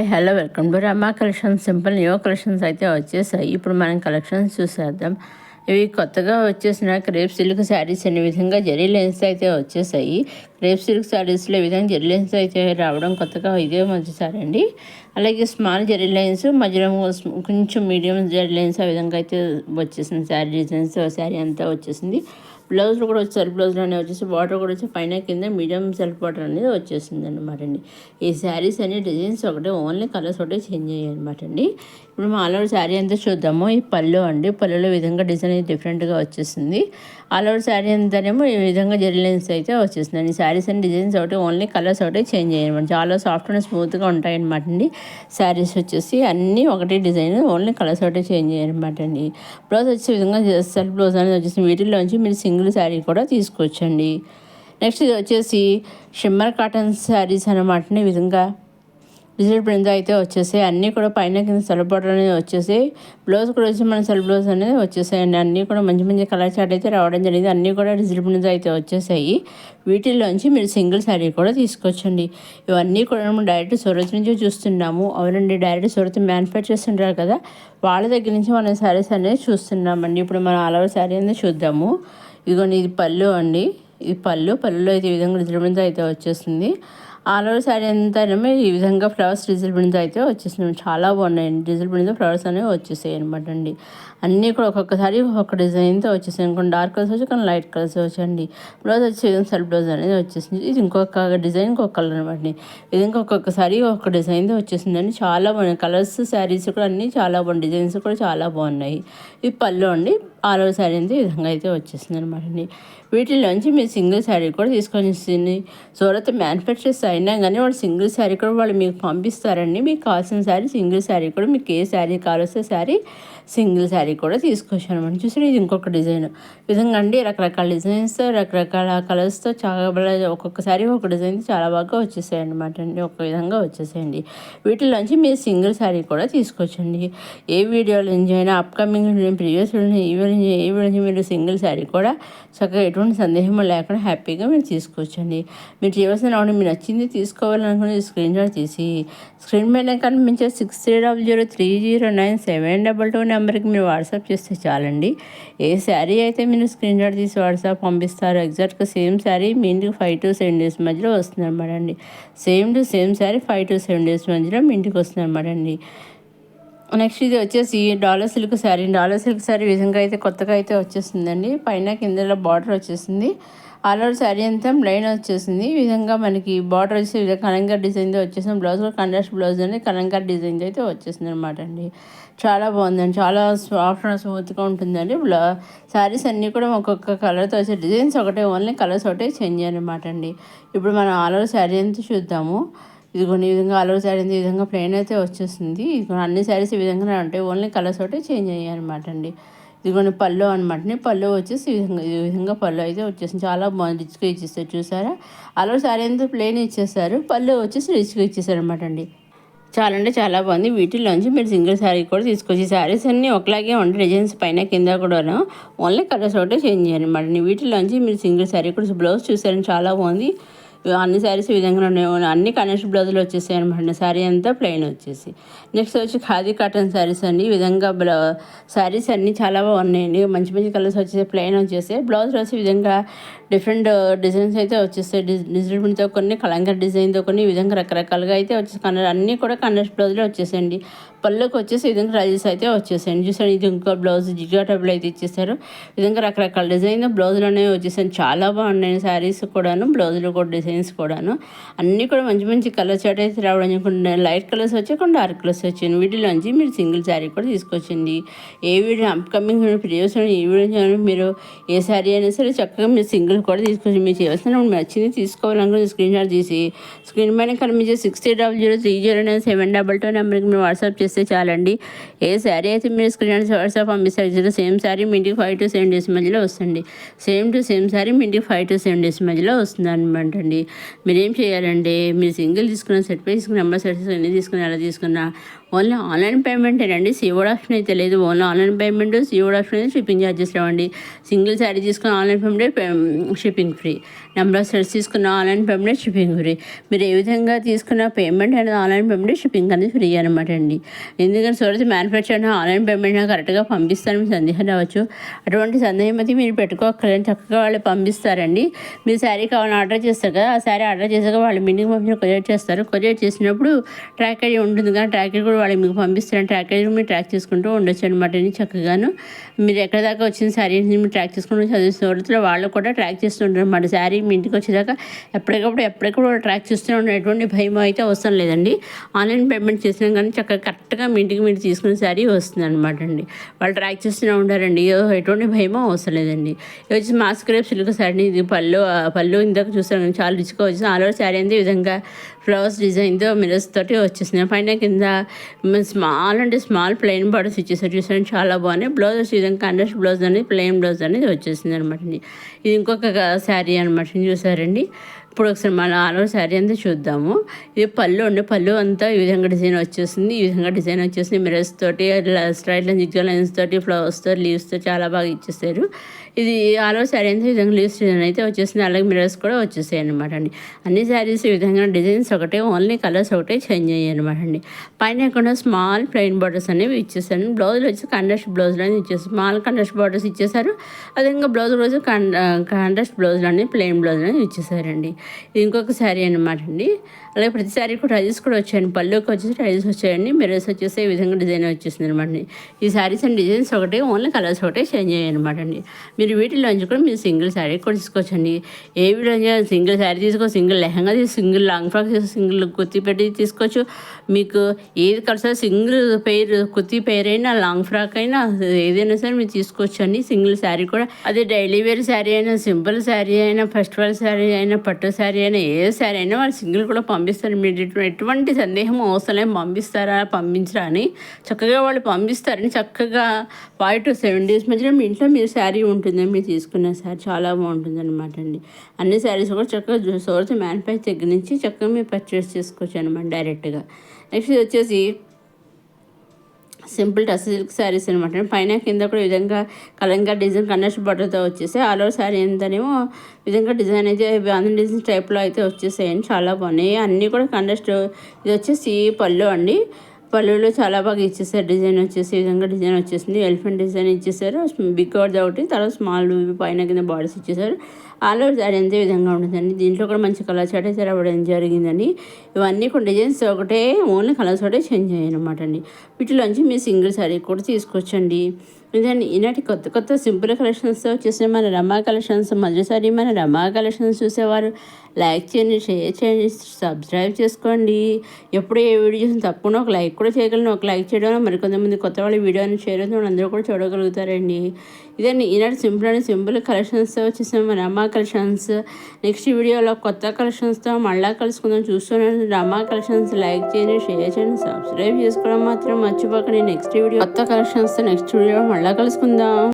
Hi hello welcome to Rama collections. Simple new collections అయితే వచ్చేసాయి. ఇప్పుడు మనం కలెక్షన్స్ చూసేద్దాం. ఇవి కొత్తగా వచ్చేసిన క్రేప్ సిల్క్ శారీస్ అనే విధంగా జరీ లెన్స్ అయితే వచ్చేసాయి. క్రేప్ సిల్క్ శారీస్లో ఈ విధంగా జరీ లెన్స్ అయితే రావడం కొత్తగా ఇదే మొదటిసారి అండి. అలాగే స్మాల్ జరీ లైన్స్ మధ్యలో కొంచెం మీడియం జరీ లైన్స్ ఆ విధంగా అయితే వచ్చేసింది. శారీ డిజైన్స్ శారీ అంతా వచ్చేసింది. బ్లౌజ్లో కూడా వచ్చి సెల్ఫ్ బ్లౌజ్లోనే వచ్చేసి బార్డర్ కూడా వచ్చి పైన కింద మీడియం సెల్ఫ్ బార్డర్ అనేది వచ్చేసింది అనమాట అండి. ఈ శారీస్ అన్ని డిజైన్స్ ఒకటే, ఓన్లీ కలర్స్ ఒకటే చేంజ్ అయ్యాయి అనమాట అండి. ఇప్పుడు మా ఆల్ ఓవర్ శారీ అంతా చూద్దాము. ఈ పళ్ళు అండి, పళ్ళులో విధంగా డిజైన్ డిఫరెంట్గా వచ్చేసింది. ఆల్ ఓవర్ శారీ అంతానేమో ఈ విధంగా జరీ లైన్స్ అయితే వచ్చేసింది. ఈ శారీస్ అన్ని డిజైన్స్ ఒకటి, ఓన్లీ కలర్స్ ఒకటే చేంజ్ అయ్యాయి అనమాట. చాలా సాఫ్ట్ అండ్ స్మూత్గా ఉంటాయి అనమాట అండి. శారీస్ వచ్చేసి అన్నీ ఒకటే డిజైన్, ఓన్లీ కలర్స్ ఒకటే చేంజ్ అయ్యాయి అనమాట అండి. బ్లౌజ్ వచ్చే విధంగా సెల్ఫ్ బ్లౌజ్ అనేది వచ్చేసి వీటిల్లోంచి మీరు సింగిల్ శారీ కూడా తీసుకోవచ్చండి. నెక్స్ట్ ఇది వచ్చేసి షిమ్మర్ కాటన్ శారీస్ అనమాట. ఈ విధంగా డిజిటల్ ప్రింట్ అయితే వచ్చేసాయి. అన్నీ కూడా పైన కింద సెల్ఫ్ బార్డర్ అనేది వచ్చేసాయి. బ్లౌజ్ కూడా వచ్చి మన సెల్ఫ్ బ్లౌజ్ అనేది వచ్చేసాయండి. అన్నీ కూడా మంచి మంచి కలర్ చార్ట్ అయితే రావడం జరిగింది. అన్నీ కూడా డిజిటల్ ప్రింట్ అయితే వచ్చేసాయి. వీటిల్లోంచి మీరు సింగిల్ శారీ కూడా తీసుకోవచ్చండి. ఇవన్నీ కూడా మనం డైరెక్ట్ సూరత్ నుంచి చూస్తున్నాము. అవునండి, డైరెక్ట్ సూరత్ మ్యానుఫ్యాక్చర్ చేస్తుంటారు కదా, వాళ్ళ దగ్గర నుంచి మనం శారీస్ అనేది చూస్తున్నామండి. ఇప్పుడు మనం ఆల్ ఓవర్ శారీ అనేది చూద్దాము. ఇదిగోండి, ఇది పళ్ళు అండి. ఇది పళ్ళులో అయితే ఈ విధంగా డిజిటల్ ప్రింట్ అయితే వచ్చేస్తుంది. ఆల్ ఓవర్ శారీ అంతానేమో ఈ విధంగా ఫ్లవర్స్ డిజిటల్ ప్రింట్ అయితే వచ్చేసినాయి. చాలా బాగున్నాయండి. డిజిటల్ ప్రింట్ ఫ్లవర్స్ అనేవి వచ్చేసాయి అనమాట అండి. అన్నీ కూడా ఒక్కొక్కసారి ఒక్కొక్క డిజైన్తో వచ్చేసాయి. కొన్ని డార్క్ కలర్స్ వచ్చి, కొన్ని లైట్ కలర్స్ వచ్చండి. బ్లౌజ్ వచ్చే విధంగా సెల్ఫ్ బ్లౌజ్ అనేది వచ్చేసింది. ఇది ఇంకొక డిజైన్, ఇంకొక కలర్ అనమాట. ఇది ఒక్కొక్కసారి ఒక్కొక్క డిజైన్తో వచ్చేసిందండి. చాలా బాగున్నాయి కలర్స్. శారీస్ కూడా అన్నీ చాలా బాగున్నాయి. డిజైన్స్ కూడా చాలా బాగున్నాయి. ఇది పళ్ళు అండి. ఆల్ ఓవర్ శారీ అంతా ఈ విధంగా అయితే వచ్చేసింది అనమాట అండి. వీటిలోంచి మీరు సింగిల్ శారీ కూడా తీసుకొని వస్తుంది. సూరత్ మ్యానుఫ్యాక్చర్స్ అయినా కానీ వాళ్ళు సింగిల్ శారీ కూడా వాళ్ళు మీకు పంపిస్తారండి. మీకు కావాల్సిన శారీ సింగిల్ శారీ కూడా, మీకు ఏ శారీ కావాల్సిన శారీ సింగిల్ శారీ కూడా తీసుకోవచ్చు అనమాట. చూసారు, ఇది ఇంకొక డిజైన్ విధంగా అండి. రకరకాల డిజైన్స్తో, రకరకాల కలర్స్తో చాలా ఒక్కొక్కసారి ఒక డిజైన్ చాలా బాగా వచ్చేసాయి అనమాట అండి. ఒక విధంగా వచ్చేసాయండి. వీటిలోంచి మీరు సింగిల్ శారీ కూడా తీసుకోవచ్చండి. ఏ వీడియోలో నుంచి అయినా, అప్కమింగ్ ప్రీవియస్ ఏ వీడియో మీరు సింగిల్ శారీ కూడా చక్కగా ఎటువంటి సందేహం లేకుండా హ్యాపీగా మీరు తీసుకోవచ్చండి. మీరు చేయవలసిన మీరు నచ్చింది తీసుకోవాలనుకునే స్క్రీన్ షాట్ తీసి స్క్రీన్ మీద కనిపించే 6300309722 నెంబర్కి మీరు వాట్సాప్ చేస్తే చాలండి. ఏ శారీ అయితే మీరు స్క్రీన్ షాట్ తీసి వాట్సాప్ పంపిస్తారో ఎగ్జాక్ట్గా సేమ్ శారీ మీ ఇంటికి 5 to 7 days మధ్యలో వస్తుంది అనమాట అండి. సేమ్ శారీ 5 to 7 days మధ్యలో మీ ఇంటికి వస్తుంది అనమాట అండి. నెక్స్ట్ ఇది వచ్చేసి dollar silk sari. Dollar silk sari విధంగా అయితే కొత్తగా అయితే వచ్చేసిందండి. పైన కిందలో బార్డర్ వచ్చేసింది. ఆల్ ఓవర్ శారీ అంతా లైన్ వచ్చేసింది. ఈ విధంగా మనకి బార్డర్ వచ్చి కలంకార్ డిజైన్తో వచ్చేసింది. బ్లౌజ్ కూడా కాంట్రాస్ట్ బ్లౌజ్ అనేది కలంకార్ డిజైన్తో అయితే వచ్చేసింది అనమాట అండి. చాలా బాగుందండి. చాలా సాఫ్ట్ అండ్ స్మూత్గా ఉంటుందండి. శారీస్ అన్నీ కూడా ఒక్కొక్క కలర్తో వచ్చే డిజైన్స్ ఒకటే, ఓన్లీ కలర్స్ ఒకటే చేంజ్ అనమాట అండి. ఇప్పుడు మనం ఆల్ ఓవర్ శారీ అంతా చూద్దాము. ఇదిగోండి, ఈ విధంగా ఆల్ ఓవర్ శారీ ఈ విధంగా ప్లెయిన్ అయితే వచ్చేసింది. ఇదిగోండి, అన్ని శారీస్ ఈ విధంగా ఉంటాయి, ఓన్లీ కలర్స్ ఒకటే చేంజ్ అయ్యాయి అనమాట అండి. ఇదిగోండి పళ్ళు అనమాట. పళ్ళు వచ్చేసి ఈ విధంగా పళ్ళు అయితే వచ్చేసింది. చాలా బాగుంది, రిచ్గా ఇచ్చేస్తారు. చూసారా, ఆల్ ఓవర్ శారీ అంతా ప్లెయిన్ ఇచ్చేస్తారు, పళ్ళు వచ్చేసి రిచ్గా ఇచ్చేసారు అనమాట అండి. చాలా అంటే చాలా బాగుంది. వీటిల్లోంచి మీరు సింగిల్ శారీ కూడా తీసుకోవచ్చు. ఈ శారీస్ అన్నీ ఒకలాగే ఉంటాయి, డిజైన్స్ పైన కింద కూడా ఓన్లీ కలర్స్ ఒకటే చేంజ్ చేయాలి అనమాట. వీటిల్లోంచి మీరు సింగిల్ శారీ కూడా, బ్లౌజ్ చూసారని చాలా బాగుంది. అన్ని శారీస్ ఈ విధంగా ఉన్నాయి. అన్ని కనెక్షన్ బ్లౌజులు వచ్చేసాయి అనమాట. శారీ అంతా ప్లెయిన్ వచ్చేసి. నెక్స్ట్ వచ్చి ఖాదీ కాటన్ శారీస్ అండి. ఈ విధంగా శారీస్ అన్నీ చాలా బాగున్నాయండి. మంచి మంచి కలర్స్ వచ్చేసి ప్లెయిన్ వచ్చేసాయి. బ్లౌజ్ వచ్చి విధంగా డిఫరెంట్ డిజైన్స్ అయితే వచ్చేస్తాయి. డిజిటల్ ప్రింట్తో కొన్ని, కలంకార్ డిజైన్తో కొన్ని, ఈ విధంగా రకరకాలుగా అయితే వచ్చేసి అన్నీ కూడా కనెక్షన్ బ్లౌజులు వచ్చేసాయండి. పళ్ళుకి వచ్చేసి ఈ విధంగా రజెస్ అయితే వచ్చేసాయండి. చూసాను, ఇది ఇంకో బ్లౌజ్ జిగ్జాగ్ టైప్లో అయితే ఇచ్చేసారు. ఈ విధంగా రకరకాల డిజైన్ బ్లౌజులు అనేవి వచ్చేసాయి. చాలా బాగున్నాయి శారీస్ కూడాను, బ్లౌజులు కూడా డిజైన్స్ కూడాను అన్నీ కూడా మంచి మంచి కలర్ చార్ట్ అయితే రావడం. కొన్ని లైట్ కలర్స్ వచ్చాయి, కొన్ని డార్క్ కలర్స్ వచ్చాయి. వీటిలోంచి మీరు సింగిల్ శారీ కూడా తీసుకొచ్చింది. ఏ వీడియో అప్కమింగ్ ప్రీవియస్ ఈ వీడియో మీరు ఏ శారీ అయినా సరే చక్కగా మీరు సింగిల్ కూడా తీసుకొచ్చి మీరు చేయాల్సిన నచ్చింది తీసుకోవాలనుకుని స్క్రీన్ షాట్ తీసి స్క్రీన్ పైన కనిపించే 6300309722 నెంబర్కి మీరు వాట్సాప్ చేస్తే చాలండి. ఏ శారీ అయితే మీరు స్క్రీన్ షాట్ వాట్సాప్ పంపిస్తారు, సేమ్ శారీ మీ ఇంటికి 5 to 7 days మధ్యలో వస్తుంది. సేమ్ శారీ మీ ఇంటికి 5 to 7 days మధ్యలో వస్తుంది అనమాట అండి. మీరేం చేయాలంటే, మీరు సింగిల్ తీసుకున్న సెట్ పై తీసుకున్న నెంబర్ సెట్స్ ఎన్ని తీసుకున్నా ఎలా తీసుకున్నా ఓన్లీ ఆన్లైన్ పేమెంటేనండి, సీఓడి ఆప్షన్ అయితే లేదు. Only online payment, COD option అయితే షిప్పింగ్ ఛార్జెస్ రావండి. సింగిల్ శారీ తీసుకున్న online payment shipping free, number of sets తీసుకున్న ఆన్లైన్ పేమెంట్ షిప్పింగ్ ఫ్రీ. మీరు ఏ విధంగా తీసుకున్న పేమెంట్ అనేది ఆన్లైన్ పేమెంట్ షిప్పింగ్ అనేది ఫ్రీ అనమాట అండి. ఎందుకంటే సూరత్ మ్యానుఫ్యాక్చర్ ఆన్లైన్ పేమెంట్ కరెక్ట్గా పంపిస్తారని సందేహం రావచ్చు. అటువంటి సందేహం అయితే మీరు పెట్టుకోక్కర్లేదు, చక్కగా వాళ్ళు పంపిస్తారండి. మీరు శారీ కావాలని ఆర్డర్ చేస్తారు కదా, ఆ శారీ ఆర్డర్ చేశాక వాళ్ళు మీటింగ్ పంపించి కొరియర్ చేస్తారు. కొరియర్ చేసినప్పుడు ట్రాక్ ఐడి ఉంటుంది కదా, ట్రాక్ ఐడి కూడా వాళ్ళు మీకు పంపిస్తారు. ట్రాక్ ఐడి మీరు ట్రాక్ చేసుకుంటూ ఉండొచ్చు అనమాట అండి. చక్కగాను మీరు ఎక్కడ దాకా వచ్చిన శారీ మీరు ట్రాక్ చేసుకుంటూ చదివి సూరత్లో వాళ్ళు కూడా ట్రాక్ చేస్తుంటారు అన్నమాట. శారీ మీ ఇంటికి వచ్చేదాకా ఎప్పటికప్పుడు ట్రాక్ చేస్తూ ఉంటారు. ఎటువంటి భయం అయితే అవసరం లేదండి. ఆన్లైన్ పేమెంట్ చేసినా కానీ చక్కగా కరెక్ట్గా మీ ఇంటికి మీరు తీసుకునే శారీ వస్తుంది అనమాట అండి. వాళ్ళు ట్రాక్ చేస్తూనే ఉంటారండి, ఎటువంటి భయమో అవసరం లేదండి. ఇది వచ్చి మాస్క్ రేపు సిల్క్ శారీ. ఇది పళ్ళు ఇందాక చూస్తాను చాలా రిచ్గా వచ్చింది. ఆల్ ఓవర్ శారీ అంతే ఈ విధంగా ఫ్లవర్స్ డిజైన్తో మిరర్స్ తోటి వచ్చేసినాయి. పైన కింద స్మాల్ ప్లెయిన్ బార్డర్స్ ఇచ్చేసారు, చూసాను చాలా బాగున్నాయి. బ్లౌజ్ వచ్చి విధంగా కాంట్రాస్ట్ బ్లౌజ్ అనేది ప్లెయిన్ బ్లౌజ్ అనేది వచ్చేసింది అనమాట అండి. ఇది ఇంకొక శారీ అనమాట, చూసారండి. ఇప్పుడు ఒకసారి మన ఆల్ ఓవర్ శారీ అంతా చూద్దాము. ఇది పళ్ళు అంతా ఈ విధంగా డిజైన్ వచ్చేసింది. ఈ విధంగా డిజైన్ వచ్చేసింది మిరర్స్ తోటి, స్ట్రైట్ లైన్ జిగ్జాగ్ లైన్స్ తోటి, ఫ్లవర్స్తో లీవ్స్తో చాలా బాగా ఇచ్చేసారు. ఇది ఆల్ ఓవర్ శారీ అంతా ఈ విధంగా లీవ్స్ డిజైన్ అయితే వచ్చేసింది. అలాగే మిరర్స్ కూడా వచ్చేసాయి అనమాట అండి. అన్ని శారీస్ ఈ విధంగా డిజైన్స్ ఒకటే, ఓన్లీ కలర్స్ ఒకటే చేంజ్ అయ్యాయి అనమాట అండి. పైన కూడా స్మాల్ ప్లెయిన్ బార్డర్స్ అనేవి ఇచ్చేసారు. బ్లౌజ్లో వచ్చి కాంట్రాస్ట్ బ్లౌజ్లో అనేది ఇచ్చేసారు, స్మాల్ కాంట్రాస్ట్ బార్డర్స్ ఇచ్చేసారు. అదేవిధంగా బ్లౌజ్ రోజు కాంట్రాస్ట్ బ్లౌజ్లో అనేది ప్లెయిన్ బ్లౌజ్ అనేది ఇచ్చేసారండి. ఇది ఇంకొక శారీ అనమాట అండి. అలాగే ప్రతి శారీ కూడా టైల్స్ కూడా వచ్చాయండి. పళ్ళుకి వచ్చేసి టైల్స్ వచ్చాయండి, మిరర్స్ వచ్చేసి ఈ విధంగా డిజైన్ వచ్చేసింది అనమాట అండి. ఈ శారీస్ అండ్ డిజైన్స్ ఒకటే, ఓన్లీ కలర్స్ ఒకటే చేంజ్ అయ్యాయి అనమాట అండి. మీరు వీటిలోంచి కూడా మీరు సింగిల్ శారీ కూడా తీసుకోవచ్చండి. ఏ వీడియో సింగిల్ శారీ తీసుకో, సింగిల్ లెహంగా తీసుకో, సింగిల్ లాంగ్ ఫ్రాక్ తీసుకో, సింగిల్ కుర్తీ పెట్టి తీసుకోవచ్చు. మీకు ఏది కలిసి సింగిల్ కుర్తీ పెయిర్ అయినా లాంగ్ ఫ్రాక్ అయినా ఏదైనా సరే మీరు తీసుకోవచ్చు అండి. సింగిల్ శారీ కూడా అదే డైలీ వేర్ శారీ అయినా, సింపుల్ శారీ అయినా, ఫెస్టివల్ శారీ అయినా, పట్టు శారీ అయినా, ఏ శారీ అయినా వాళ్ళు సింగిల్ కూడా పంపిస్తారు. మీరు ఎటువంటి సందేహం అవసరం పంపిస్తారా పంపించరా అని చక్కగా వాళ్ళు పంపిస్తారని. చక్కగా 5 to 7 days మధ్యలో మీ ఇంట్లో మీరు శారీ ఉంటుందని మీరు తీసుకున్న శారీ చాలా బాగుంటుంది అనమాట అండి. అన్ని శారీస్ కూడా చక్కగా సూరత్ మ్యానుఫ్యాక్చర్ దగ్గర నుంచి చక్కగా మీరు పర్చేస్ చేసుకోవచ్చు అనమాట డైరెక్ట్గా. నెక్స్ట్ వచ్చేసి సింపుల్ టస్ సిల్క్ శారీస్ అనమాట. పైన కింద కూడా విధంగా కలంగా డిజైన్ కన్నర్స్ బట్టర్తో వచ్చేసి ఆల్ ఓవర్ శారీ అంతానేమో విధంగా డిజైన్ అయితే బాంధన్ డిజైన్ టైప్లో అయితే వచ్చేసాయండి, చాలా బాగున్నాయి. అన్నీ కూడా కన్నర్స్. ఇది వచ్చేసి పళ్ళు అండి. పళ్ళులో చాలా బాగా ఇచ్చేసారు. డిజైన్ వచ్చేసి ఈ విధంగా డిజైన్ వచ్చేసింది. ఎలిఫెంట్ డిజైన్ ఇచ్చేసారు, బిగ్ అవుట్ ఒకటి, తర్వాత స్మాల్ పైన కింద బార్డర్స్ ఇచ్చేసారు. ఆల్ ఓవర్ శారీ అంతే విధంగా ఉంటుందండి. దీంట్లో కూడా మంచి కలర్ చాట్ అయితే రావడం జరిగిందండి. ఇవన్నీ కూడా డిజైన్స్ ఒకటే, ఓన్లీ కలర్స్ ఒకటే చేంజ్ అయ్యాయి అనమాట అండి. వీటిలోంచి మీరు సింగిల్ శారీ కూడా తీసుకోవచ్చండి. ఇదండి ఈనాటి కొత్త సింపుల్ కలెక్షన్స్తో వచ్చేసిన మన రమా కలెక్షన్స్. మొదటిసారి మన రమా కలెక్షన్స్ చూసేవారు లైక్ చేయండి, షేర్ చేయండి, సబ్స్క్రైబ్ చేసుకోండి. ఎప్పుడు ఏ వీడియో చూసిన తప్పకుండా ఒక లైక్ కూడా చేయగలను. ఒక లైక్ చేయడం వల్ల మరికొంతమంది కొత్త వాళ్ళ వీడియోని షేర్ అవుతుంది, అందరూ కూడా చూడగలుగుతారండి. ఇదండి ఈనాటి సింపుల్ కలెక్షన్స్తో వచ్చేసిన మన రమా కలెక్షన్స్. నెక్స్ట్ వీడియోలో కొత్త కలెక్షన్స్తో మళ్ళీ కలుసుకుందాం. చూస్తున్నాను రమా కలెక్షన్స్. లైక్ చేయండి, షేర్ చేయండి, సబ్స్క్రైబ్ చేసుకోవడం మాత్రం మర్చిపోకండి. నెక్స్ట్ వీడియో కొత్త కలెక్షన్స్తో నెక్స్ట్ వీడియో మళ్ళీ కలుసుకుందాం.